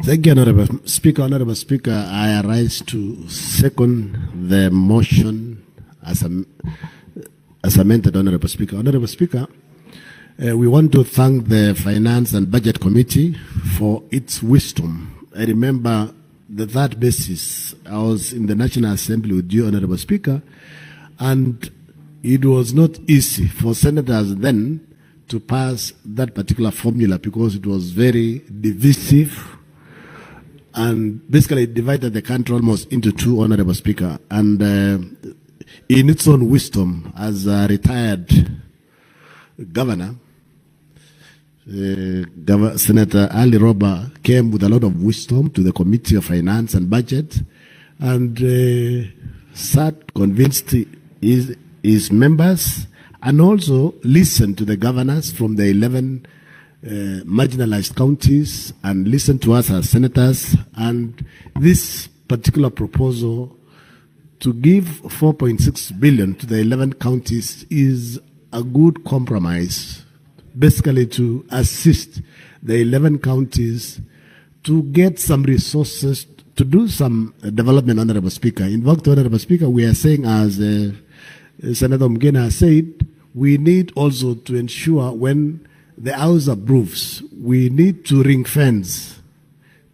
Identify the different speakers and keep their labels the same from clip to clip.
Speaker 1: Thank you, Honorable Speaker. Honorable Speaker, I arise to second the motion as amended, Honorable Speaker. Honorable Speaker, we want to thank the Finance and Budget Committee for its wisdom. I remember that basis, I was in the National Assembly with you, Honorable Speaker, and it was not easy for senators then to pass that particular formula because it was very divisive and basically it divided the country almost into two, Honorable Speaker. And in its own wisdom, as a retired governor, Senator Ali Roba came with a lot of wisdom to the Committee of Finance and Budget and sat, convinced his members, and also listened to the governors from the 11 marginalized counties and listened to us as senators. And this particular proposal to give 4.6 billion to the 11 counties is a good compromise, basically to assist the 11 counties to get some resources to do some development, Honorable Speaker. In fact, Honorable Speaker, we are saying, as Senator Mgena said, we need also to ensure when the House approves, we need to ring fence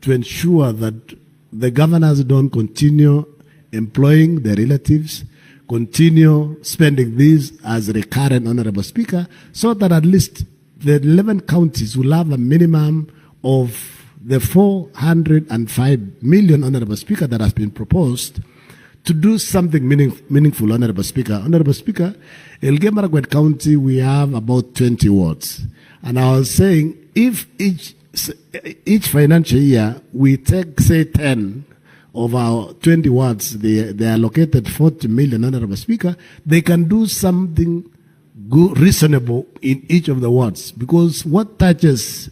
Speaker 1: to ensure that the governors don't continue employing their relatives, continue spending these as recurrent, Honorable Speaker, so that at least the 11 counties will have a minimum of the 405 million, Honorable Speaker, that has been proposed to do something meaningful, Honorable Speaker. Honorable Speaker, Elgeyo Marakwet County, we have about 20 wards. And I was saying, if each financial year we take, say, 10 of our 20 wards, they are allocated 40 million, Honorable Speaker, they can do something good, reasonable in each of the wards. Because what touches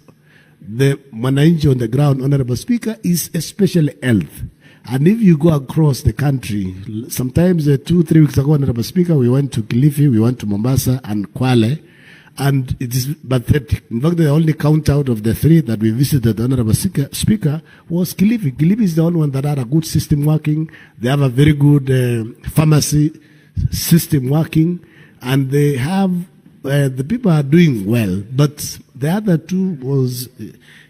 Speaker 1: the mwananchi on the ground, Honorable Speaker, is especially health. And if you go across the country, sometimes 2-3 weeks ago, Honorable Speaker, we went to Kilifi, we went to Mombasa and Kwale, and it is pathetic. In fact, the only count out of the 3 that we visited, Honorable Speaker, was Kilifi. Kilifi is the only one that had a good system working. They have a very good pharmacy system working, and they have, the people are doing well. But the other 2 was,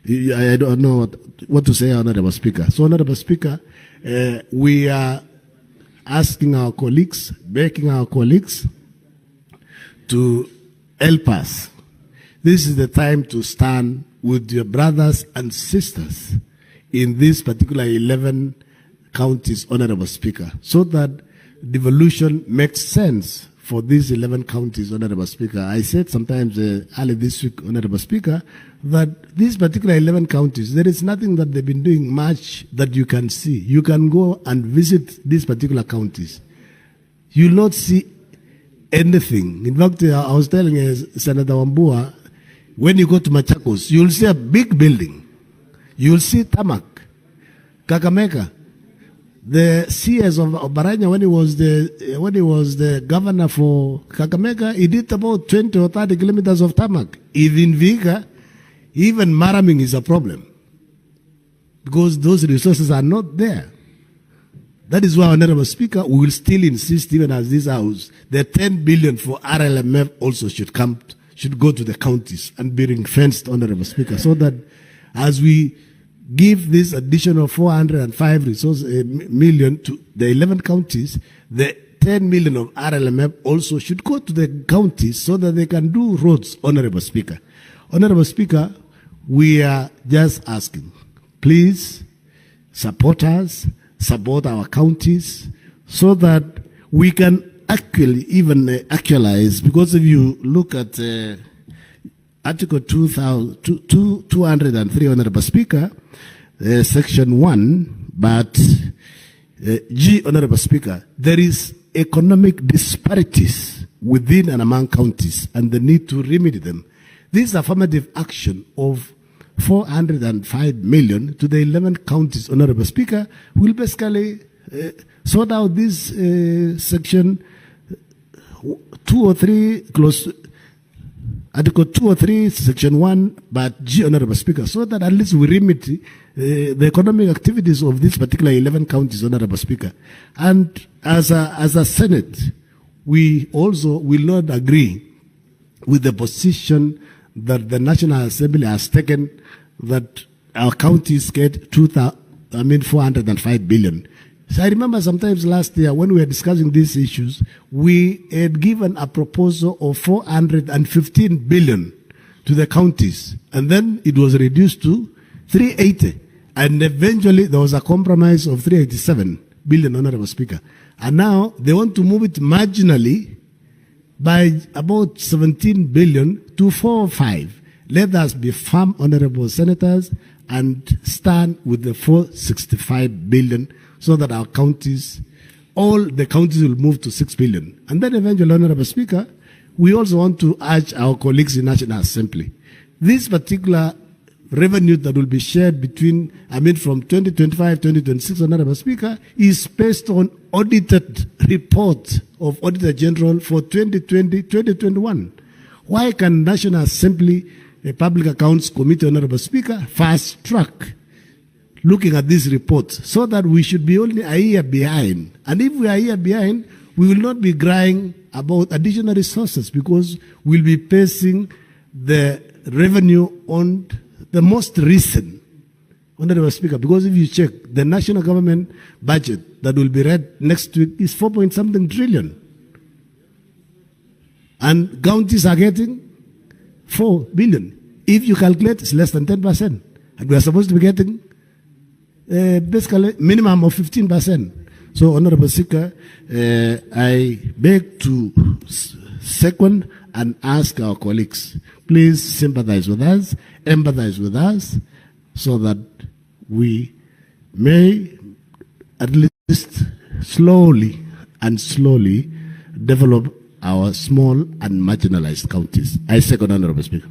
Speaker 1: I don't know what to say, Honorable Speaker. So, Honorable Speaker, we are asking our colleagues, begging our colleagues to help us. This is the time to stand with your brothers and sisters in these particular 11 counties, Honorable Speaker, so that devolution makes sense for these 11 counties, Honorable Speaker. I said sometimes early this week, Honorable Speaker, that these particular 11 counties, there is nothing that they've been doing much that you can see. You can go and visit these particular counties. You'll not see anything. In fact, I was telling Senator Wambua, when you go to Machakos, you'll see a big building. You'll see tarmac. Kakamega. The CS of Baranya, when he was the governor for Kakamega, he did about 20 or 30 kilometers of tarmac. Even Viga, even Maraming is a problem because those resources are not there. That is why, Honorable Speaker, we will still insist, even as this House, the 10 billion for RLMF also should go to the counties and be ring-fenced, Honorable Speaker, so that as we give this additional 405 million to the 11 counties, the 10 million of RLMF also should go to the counties so that they can do roads, Honorable Speaker. Honorable Speaker, we are just asking, please support us, support our counties, so that we can actualize, because if you look at Article 203, Honorable Speaker, Section 1, but G, Honorable Speaker, there is economic disparities within and among counties and the need to remedy them. This affirmative action of 405 million to the 11 counties, Honorable Speaker, will basically sort out this Section 203, close Article 203, Section 1, but G, Honorable Speaker, so that at least we remedy the economic activities of these particular 11 counties, Honorable Speaker. And as a Senate, we also will not agree with the position that the National Assembly has taken, that our counties get 405 billion. So I remember sometimes last year when we were discussing these issues, we had given a proposal of 415 billion to the counties, and then it was reduced to 380, and eventually there was a compromise of 387 billion, Honorable Speaker. And now they want to move it marginally by about 17 billion to 405. Let us be firm, Honorable Senators, and stand with the 465 billion so that our counties, all the counties will move to 6 billion. And then eventually, Honorable Speaker, we also want to urge our colleagues in National Assembly. This particular revenue that will be shared between, from 2025, 2026, Honorable Speaker, is based on audited report of Auditor General for 2020, 2021. Why can National Assembly Public Accounts Committee, Honorable Speaker, fast track looking at this report so that we should be only a year behind? And if we are a year behind, we will not be crying about additional resources because we'll be basing the revenue on the most recent, Honorable Speaker, because if you check the national government budget that will be read next week is 4-point-something trillion. And counties are getting 4 billion. If you calculate, it's less than 10%. And we are supposed to be getting basically minimum of 15%. So, Honorable Speaker, I beg to second and ask our colleagues, please sympathize with us, empathize with us, so that we may at least slowly develop our small and marginalized counties. I second, Honorable Speaker.